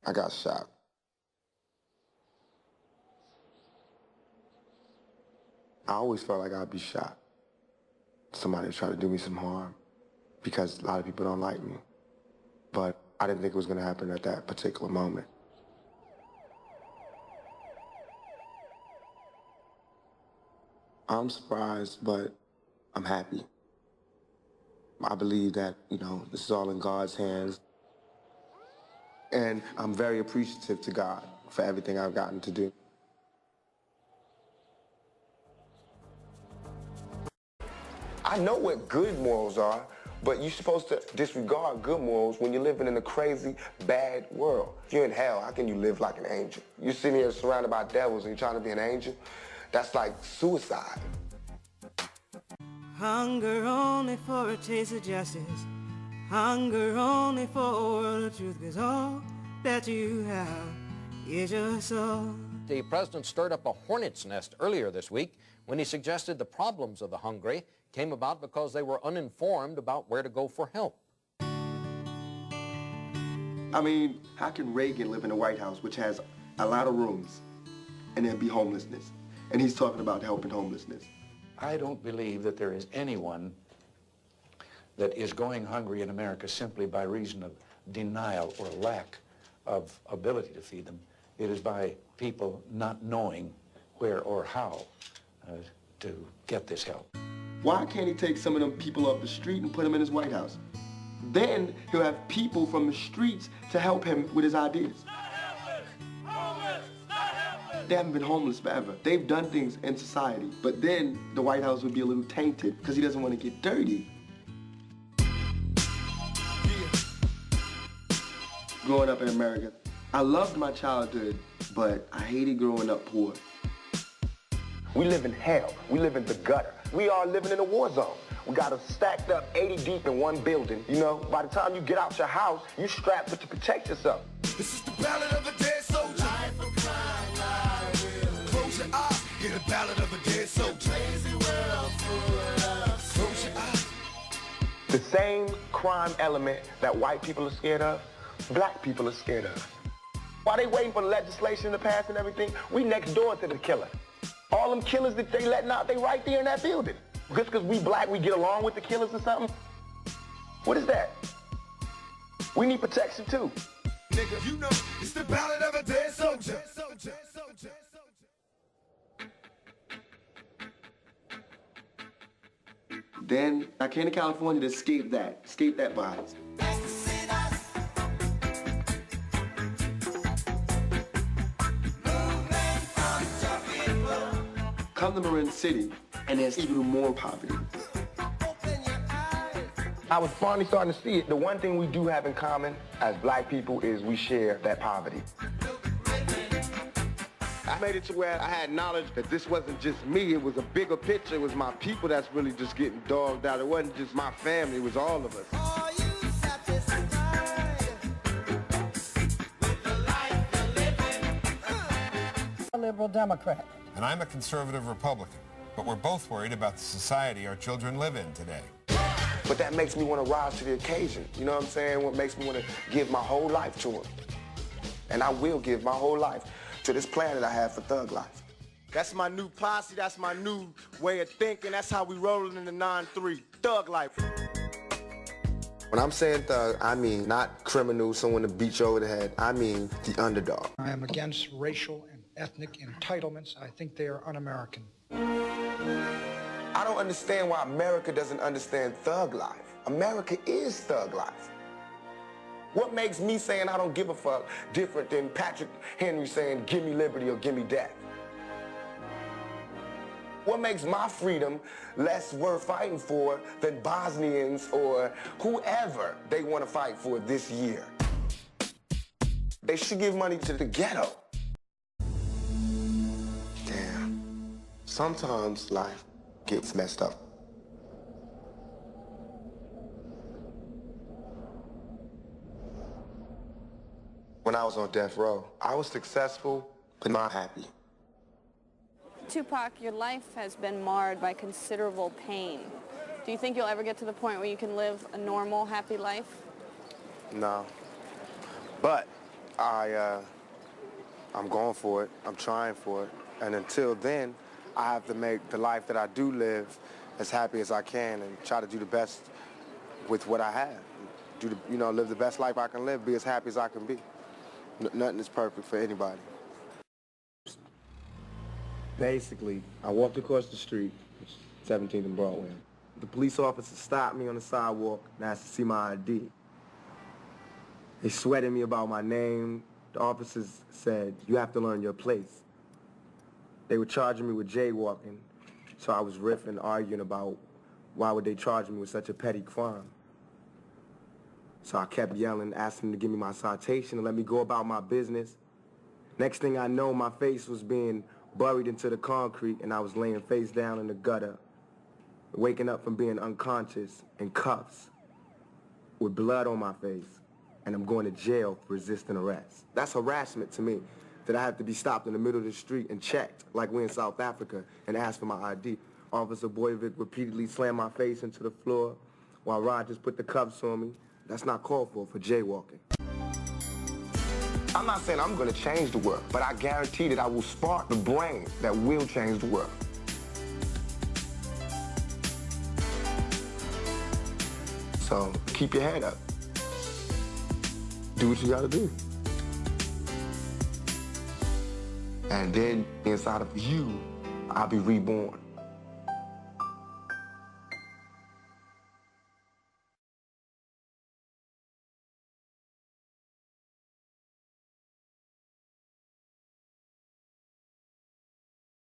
I got shot. I always felt like I'd be shot. Somebody would try to do me some harm because a lot of people don't like me. But I didn't think it was going to happen at that particular moment. I'm surprised, but I'm happy. I believe that, this is all in God's hands. And I'm very appreciative to God for everything I've gotten to do. I know what good morals are, but you're supposed to disregard good morals when you're living in a crazy, bad world. If you're in hell, how can you live like an angel? You're sitting here surrounded by devils and you're trying to be an angel? That's like suicide. Hunger only for a taste of justice. Hunger only for a world of truth, 'cause all that you have is your soul. The president stirred up a hornet's nest earlier this week when he suggested the problems of the hungry came about because they were uninformed about where to go for help. I mean, how can Reagan live in the White House, which has a lot of rooms, and there be homelessness? And he's talking about helping homelessness. I don't believe that there is anyone that is going hungry in America simply by reason of denial or lack of ability to feed them. It is by people not knowing where or how to get this help. Why can't he take some of them people off the street and put them in his White House? Then he'll have people from the streets to help him with his ideas. They haven't been homeless forever. They've done things in society, but then the White House would be a little tainted because he doesn't want to get dirty. Growing up in America, I loved my childhood, but I hated growing up poor. We live in hell. We live in the gutter. We are living in a war zone. We got us stacked up 80 deep in one building. By the time you get out your house, you strapped to protect yourself. This is the ballad of a dead soldier. Life of crime, close your eyes, hear the ballad of a dead soldier. Crazy world full of close your eyes. The same crime element that white people are scared of, black people are scared of. While they waiting for the legislation to pass and everything, we next door to the killer. All them killers that they letting out, they right there in that building. Just because we black, we get along with the killers or something? What is that? We need protection too. Nigga, you know, it's the ballad of a dead soldier. Then I came to California to escape that violence. Come to Marin City, and there's even more poverty. I was finally starting to see it. The one thing we do have in common as black people is we share that poverty. I made it to where I had knowledge that this wasn't just me, it was a bigger picture. It was my people that's really just getting dogged out. It wasn't just my family, it was all of us. Are you satisfied with the life you're living? A liberal Democrat. And I'm a conservative Republican. But we're both worried about the society our children live in today. But that makes me want to rise to the occasion. You know what I'm saying? What makes me want to give my whole life to him. And I will give my whole life to this plan that I have for Thug Life. That's my new posse. That's my new way of thinking. That's how we rolling in the 9-3. Thug Life. When I'm saying thug, I mean not criminal, someone to beat you over the head. I mean the underdog. I am against racial and ethnic entitlements. I think they are un-American. I don't understand why America doesn't understand Thug Life. America is Thug Life. What makes me saying I don't give a fuck different than Patrick Henry saying give me liberty or give me death? What makes my freedom less worth fighting for than Bosnians or whoever they want to fight for this year? They should give money to the ghetto. Damn. Sometimes life gets messed up. When I was on death row, I was successful, but not happy. Tupac, your life has been marred by considerable pain. Do you think you'll ever get to the point where you can live a normal, happy life? No. But I'm going for it. I'm trying for it. And until then, I have to make the life that I do live as happy as I can and try to do the best with what I have. Live the best life I can live, be as happy as I can be. Nothing is perfect for anybody. Basically, I walked across the street, 17th and Broadway. The police officer stopped me on the sidewalk and asked to see my ID. They sweated me about my name. The officers said, "You have to learn your place." They were charging me with jaywalking, so I was riffing, arguing about why would they charge me with such a petty crime. So I kept yelling, asking them to give me my citation and let me go about my business. Next thing I know, my face was being buried into the concrete and I was laying face down in the gutter, waking up from being unconscious in cuffs with blood on my face, and I'm going to jail for resisting arrest. That's harassment to me, that I have to be stopped in the middle of the street and checked like we're in South Africa and asked for my ID. Officer Boyvick repeatedly slammed my face into the floor while Rogers put the cuffs on me. That's not called for jaywalking. I'm not saying I'm going to change the world, but I guarantee that I will spark the brain that will change the world. So keep your head up. Do what you got to do. And then inside of you, I'll be reborn.